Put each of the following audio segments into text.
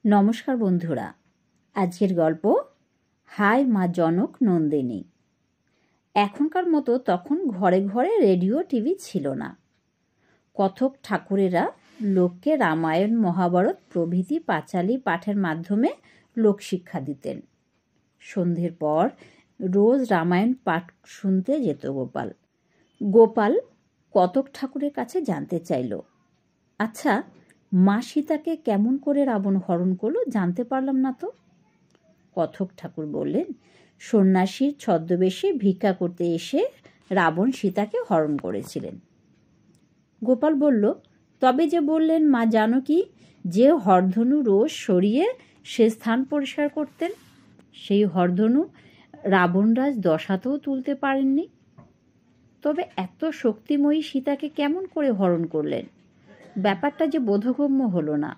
নমস্কার বন্ধুরা, আজকের গল্প হায় মা জনক নন্দিনী। এখনকার মতো তখন ঘরে ঘরে রেডিও টিভি ছিল না। কথক ঠাকুরেরা লোককে রামায়ণ, মহাভারত প্রভৃতি পাঁচালী পাঠের মাধ্যমে লোকশিক্ষা দিতেন। সন্ধ্যের পর রোজ রামায়ণ পাঠ শুনতে যেত গোপাল। গোপাল কথক ঠাকুরের কাছে জানতে চাইল, আচ্ছা, মা সীতাকে কেমন করে রাবণ হরণ করলো জানতে পারলাম না তো। কথক ঠাকুর বললেন, সন্ন্যাসীর ছদ্মবেশে ভিক্ষা করতে এসে রাবণ সীতাকে হরণ করেছিলেন। গোপাল বলল, তবে যে বললেন মা জানকী যে হরধনু রোজ সরিয়ে সে স্থান পরিষ্কার করতেন, সেই হরধনু রাবণরাজ দশাতেও তুলতে পারেননি। তবে এত শক্তিময়ী সীতাকে কেমন করে হরণ করলেন, ব্যাপারটা যে বোধগম্য হলো না।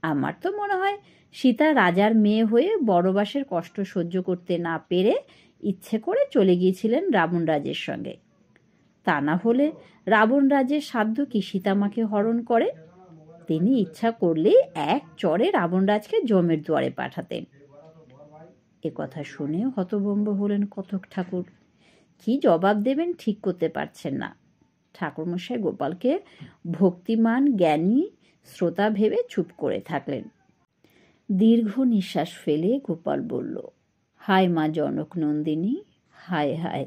আমার তো মনে হয় সীতা রাজার মেয়ে হয়ে বড়বাসের কষ্ট সহ্য করতে না পেরে ইচ্ছে করে চলে গিয়েছিলেন রাবণ রাজের সঙ্গে। তা না হলে রাবণ রাজের সাধ্য কি সীতামাকে হরণ করে? তিনি ইচ্ছা করলেই এক চড়ে রাবণরাজকে যমের দুয়ারে পাঠাতেন। এ কথা শুনে হতভম্ব হলেন কথক ঠাকুর। কি জবাব দেবেন ঠিক করতে পারছেন না। ঠাকুরমশাই গোপালকে ভক্তিমান জ্ঞানী শ্রোতা ভেবে চুপ করে থাকলেন। দীর্ঘ নিঃশ্বাস ফেলে গোপাল বলল, হায় মা জনক নন্দিনী, হায় হায়।